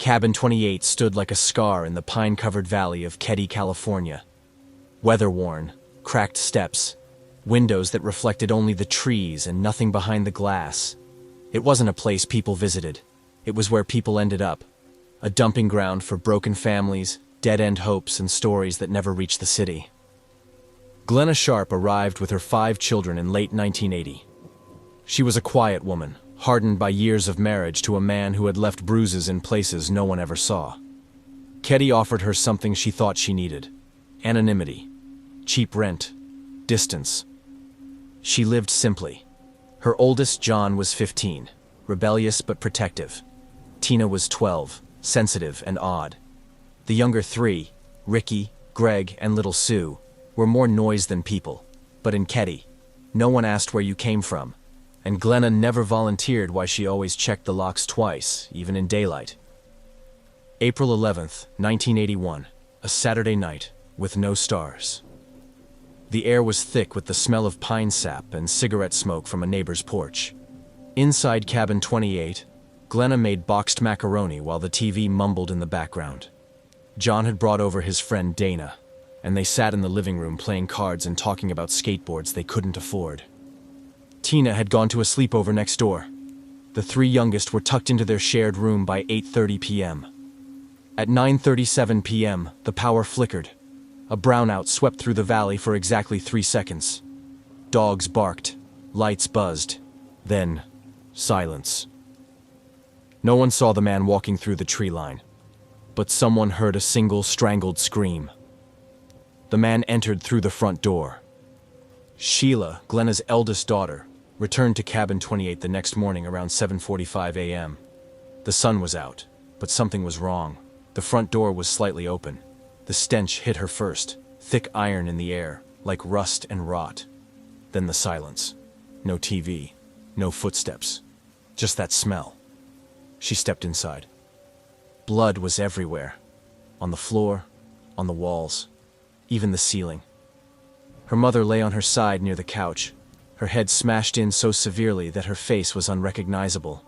Cabin 28 stood like a scar in the pine-covered valley of Keddie, California. Weather-worn, cracked steps, windows that reflected only the trees and nothing behind the glass. It wasn't a place people visited. It was where people ended up. A dumping ground for broken families, dead-end hopes, and stories that never reached the city. Glenna Sharp arrived with her 5 children in late 1980. She was a quiet woman, hardened by years of marriage to a man who had left bruises in places no one ever saw. Keddie offered her something she thought she needed: anonymity, cheap rent, distance. She lived simply. Her oldest, John, was 15, rebellious but protective. Tina was 12, sensitive and odd. The younger 3, Ricky, Greg, and little Sue, were more noise than people. But in Keddie, no one asked where you came from, and Glenna never volunteered why she always checked the locks twice, even in daylight. April 11th, 1981, a Saturday night, with no stars. The air was thick with the smell of pine sap and cigarette smoke from a neighbor's porch. Inside Cabin 28, Glenna made boxed macaroni while the TV mumbled in the background. John had brought over his friend Dana, and they sat in the living room playing cards and talking about skateboards they couldn't afford. Tina had gone to a sleepover next door. The 3 youngest were tucked into their shared room by 8:30 p.m. At 9:37 p.m., the power flickered. A brownout swept through the valley for exactly 3 seconds. Dogs barked, lights buzzed, then silence. No one saw the man walking through the tree line, but someone heard a single strangled scream. The man entered through the front door. Sheila, Glenna's eldest daughter, returned to Cabin 28 the next morning around 7:45 a.m. The sun was out, but something was wrong. The front door was slightly open. The stench hit her first, thick iron in the air, like rust and rot. Then the silence. No TV, no footsteps, just that smell. She stepped inside. Blood was everywhere. On the floor, on the walls, even the ceiling. Her mother lay on her side near the couch, her head smashed in so severely that her face was unrecognizable.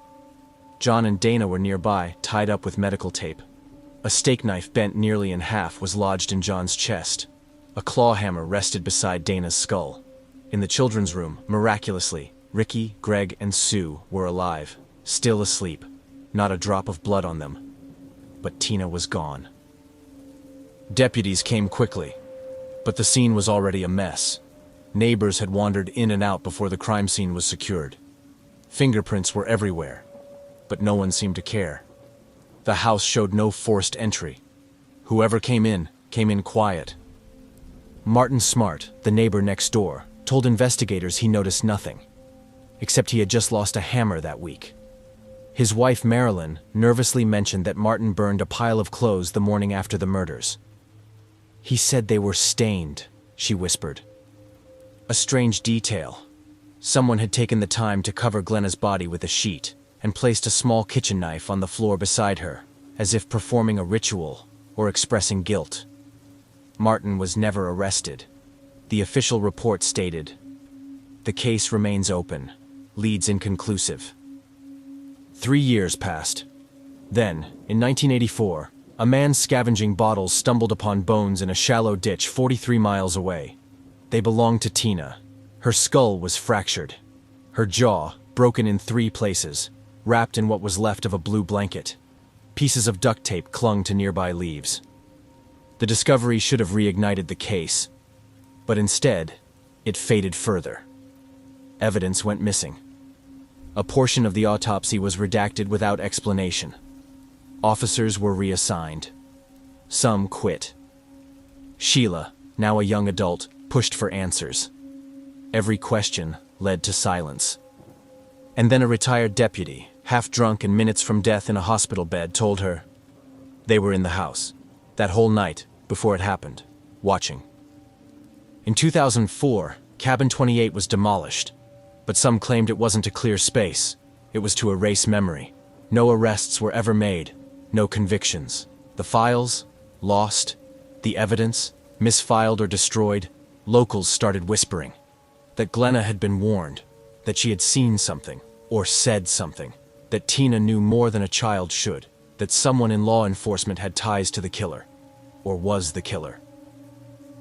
John and Dana were nearby, tied up with medical tape. A steak knife bent nearly in half was lodged in John's chest. A claw hammer rested beside Dana's skull. In the children's room, miraculously, Ricky, Greg, and Sue were alive, still asleep. Not a drop of blood on them. But Tina was gone. Deputies came quickly, but the scene was already a mess. Neighbors had wandered in and out before the crime scene was secured. Fingerprints were everywhere, but no one seemed to care. The house showed no forced entry. Whoever came in quiet. Martin Smart, the neighbor next door, told investigators he noticed nothing, except he had just lost a hammer that week. His wife Marilyn nervously mentioned that Martin burned a pile of clothes the morning after the murders. "He said they were stained," she whispered. A strange detail. Someone had taken the time to cover Glenna's body with a sheet and placed a small kitchen knife on the floor beside her, as if performing a ritual or expressing guilt. Martin was never arrested. The official report stated, "The case remains open, leads inconclusive." 3 years passed. Then, in 1984, a man scavenging bottles stumbled upon bones in a shallow ditch 43 miles away. They belonged to Tina. Her skull was fractured, her jaw broken in 3 places, wrapped in what was left of a blue blanket. Pieces of duct tape clung to nearby leaves. The discovery should have reignited the case, but instead, it faded further. Evidence went missing. A portion of the autopsy was redacted without explanation. Officers were reassigned. Some quit. Sheila, now a young adult, pushed for answers. Every question led to silence. And then a retired deputy, half drunk and minutes from death in a hospital bed, told her they were in the house, that whole night before it happened, watching. In 2004, Cabin 28 was demolished, but some claimed it wasn't to clear space, it was to erase memory. No arrests were ever made, no convictions. The files, lost. The evidence, misfiled or destroyed. Locals started whispering that Glenna had been warned, that she had seen something, or said something, that Tina knew more than a child should, that someone in law enforcement had ties to the killer, or was the killer.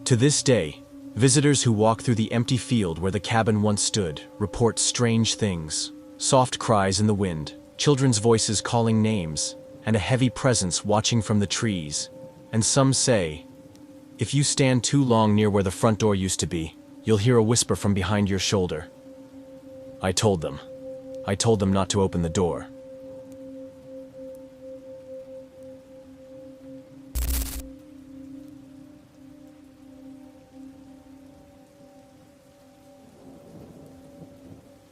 To this day, visitors who walk through the empty field where the cabin once stood report strange things: soft cries in the wind, children's voices calling names, and a heavy presence watching from the trees. And some say, if you stand too long near where the front door used to be, you'll hear a whisper from behind your shoulder. I told them not to open the door.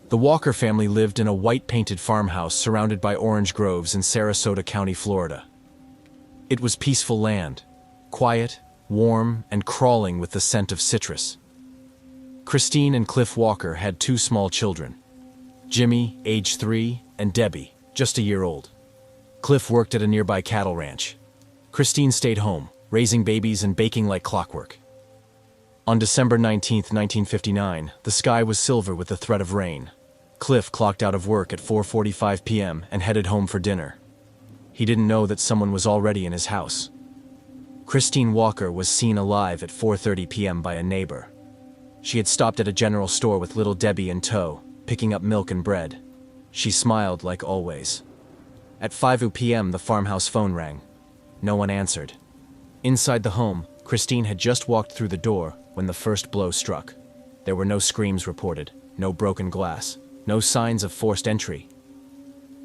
The Walker family lived in a white-painted farmhouse surrounded by orange groves in Sarasota County, Florida. It was peaceful land, quiet, warm, and crawling with the scent of citrus. Christine and Cliff Walker had two small children, Jimmy, age 3, and Debbie, just a year old. Cliff worked at a nearby cattle ranch. Christine stayed home, raising babies and baking like clockwork. On December 19, 1959, the sky was silver with the threat of rain. Cliff clocked out of work at 4:45 p.m. and headed home for dinner. He didn't know that someone was already in his house. Christine Walker was seen alive at 4:30 p.m. by a neighbor. She had stopped at a general store with little Debbie in tow, picking up milk and bread. She smiled like always. At 5 p.m. the farmhouse phone rang. No one answered. Inside the home, Christine had just walked through the door when the first blow struck. There were no screams reported, no broken glass, no signs of forced entry.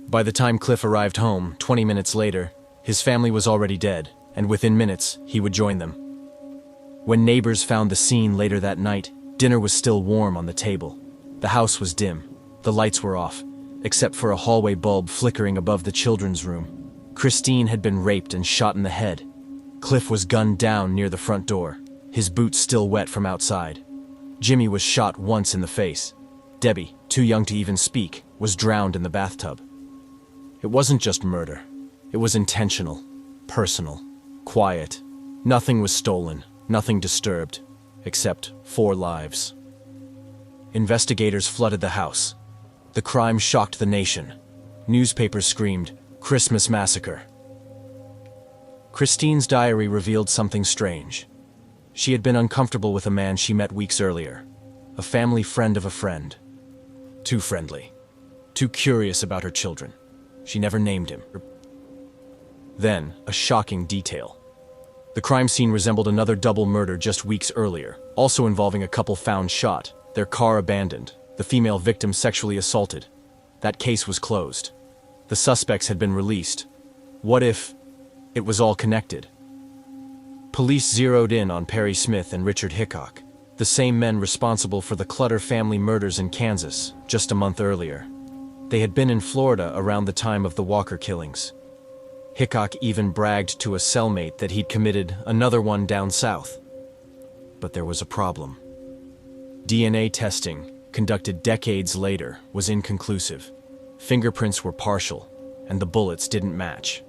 By the time Cliff arrived home, 20 minutes later, his family was already dead, and within minutes, he would join them. When neighbors found the scene later that night, dinner was still warm on the table. The house was dim. The lights were off, except for a hallway bulb flickering above the children's room. Christine had been raped and shot in the head. Cliff was gunned down near the front door, his boots still wet from outside. Jimmy was shot once in the face. Debbie, too young to even speak, was drowned in the bathtub. It wasn't just murder. It was intentional, personal, quiet. Nothing was stolen, nothing disturbed, except 4 lives. Investigators flooded the house. The crime shocked the nation. Newspapers screamed, "Christmas massacre." Christine's diary revealed something strange. She had been uncomfortable with a man she met weeks earlier, a family friend of a friend. Too friendly, too curious about her children. She never named him. Then, a shocking detail. The crime scene resembled another double murder just weeks earlier, also involving a couple found shot, their car abandoned, the female victim sexually assaulted. That case was closed. The suspects had been released. What if it was all connected? Police zeroed in on Perry Smith and Richard Hickok, the same men responsible for the Clutter family murders in Kansas just a month earlier. They had been in Florida around the time of the Walker killings. Hickok even bragged to a cellmate that he'd committed another one down south. But there was a problem. DNA testing, conducted decades later, was inconclusive. Fingerprints were partial, and the bullets didn't match.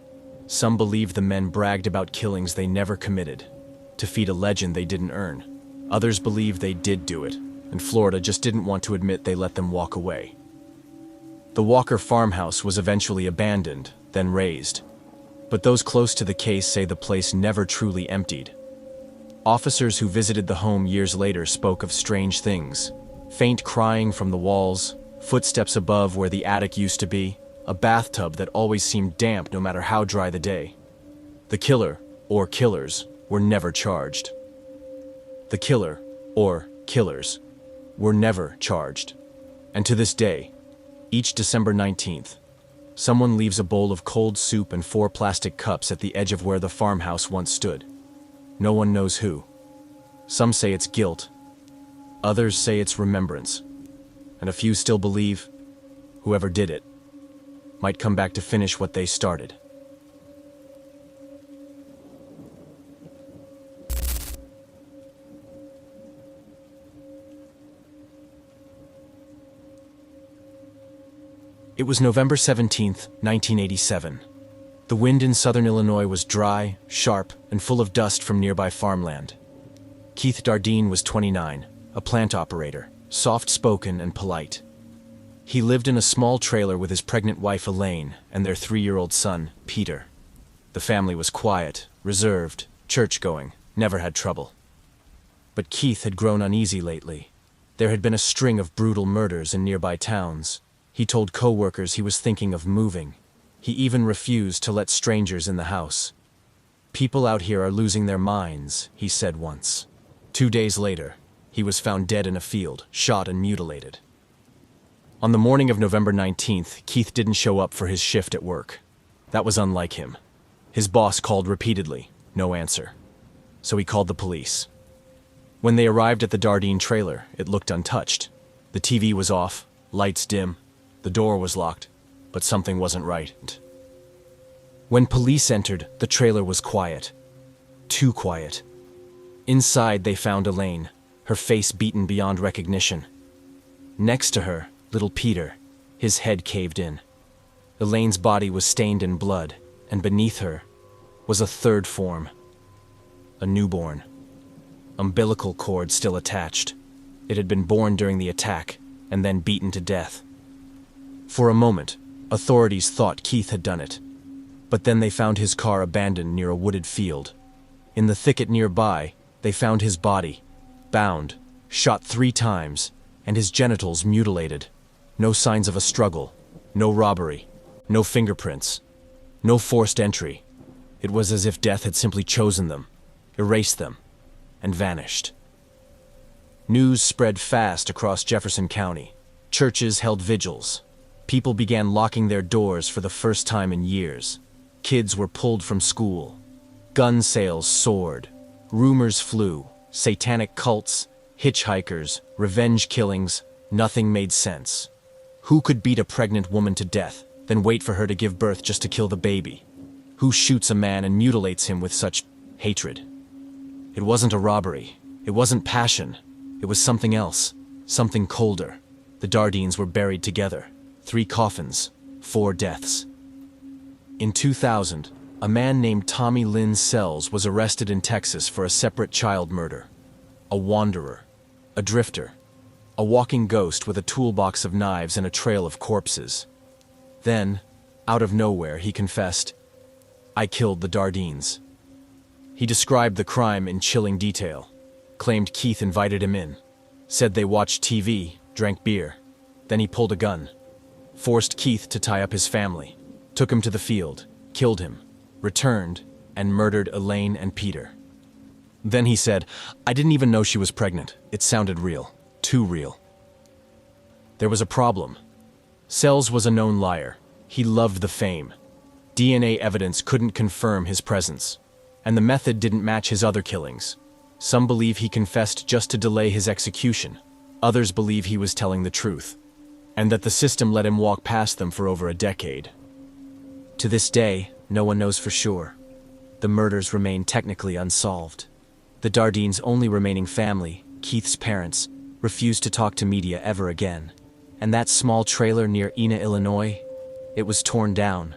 Some believe the men bragged about killings they never committed, to feed a legend they didn't earn. Others believe they did do it, and Florida just didn't want to admit they let them walk away. The Walker farmhouse was eventually abandoned, then razed. But those close to the case say the place never truly emptied. Officers who visited the home years later spoke of strange things: faint crying from the walls, footsteps above where the attic used to be, a bathtub that always seemed damp no matter how dry the day. The killer, or killers, were never charged. The killer, or killers, were never charged. And to this day, each December 19th, someone leaves a bowl of cold soup and 4 plastic cups at the edge of where the farmhouse once stood. No one knows who. Some say it's guilt. Others say it's remembrance. And a few still believe whoever did it might come back to finish what they started. It was November 17th, 1987. The wind in southern Illinois was dry, sharp, and full of dust from nearby farmland. Keith Dardine was 29, a plant operator, soft-spoken and polite. He lived in a small trailer with his pregnant wife Elaine and their 3-year-old son, Peter. The family was quiet, reserved, church-going, never had trouble. But Keith had grown uneasy lately. There had been a string of brutal murders in nearby towns. He told co-workers he was thinking of moving. He even refused to let strangers in the house. "People out here are losing their minds," he said once. 2 days later, he was found dead in a field, shot and mutilated. On the morning of November 19th, Keith didn't show up for his shift at work. That was unlike him. His boss called repeatedly, no answer. So he called the police. When they arrived at the Dardine trailer, it looked untouched. The TV was off, lights dim, the door was locked, but something wasn't right. When police entered, the trailer was quiet. Too quiet. Inside, they found Elaine, her face beaten beyond recognition. Next to her, little Peter, his head caved in. Elaine's body was stained in blood, and beneath her was a third form. A newborn. Umbilical cord still attached. It had been born during the attack, and then beaten to death. For a moment, authorities thought Keith had done it. But then they found his car abandoned near a wooded field. In the thicket nearby, they found his body, bound, shot 3 times, and his genitals mutilated. No signs of a struggle, no robbery, no fingerprints, no forced entry. It was as if death had simply chosen them, erased them, and vanished. News spread fast across Jefferson County. Churches held vigils. People began locking their doors for the first time in years. Kids were pulled from school. Gun sales soared. Rumors flew. Satanic cults, hitchhikers, revenge killings. Nothing made sense. Who could beat a pregnant woman to death, then wait for her to give birth just to kill the baby? Who shoots a man and mutilates him with such hatred? It wasn't a robbery. It wasn't passion. It was something else. Something colder. The Dardines were buried together. 3 coffins, 4 deaths. In 2000, a man named Tommy Lynn Sells was arrested in Texas for a separate child murder. A wanderer. A drifter. A walking ghost with a toolbox of knives and a trail of corpses. Then, out of nowhere, he confessed, "I killed the Dardines." He described the crime in chilling detail, claimed Keith invited him in, said they watched TV, drank beer. Then he pulled a gun, forced Keith to tie up his family, took him to the field, killed him, returned, and murdered Elaine and Peter. Then he said, "I didn't even know she was pregnant. It sounded real. Too real." There was a problem. Sells was a known liar. He loved the fame. DNA evidence couldn't confirm his presence, and the method didn't match his other killings. Some believe he confessed just to delay his execution. Others believe he was telling the truth, and that the system let him walk past them for over a decade. To this day, no one knows for sure. The murders remain technically unsolved. The Dardines' only remaining family, Keith's parents, refused to talk to media ever again. And that small trailer near Ena, Illinois, it was torn down.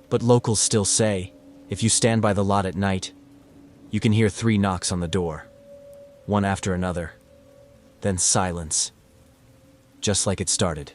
But locals still say, if you stand by the lot at night, you can hear 3 knocks on the door, one after another, then silence, just like it started.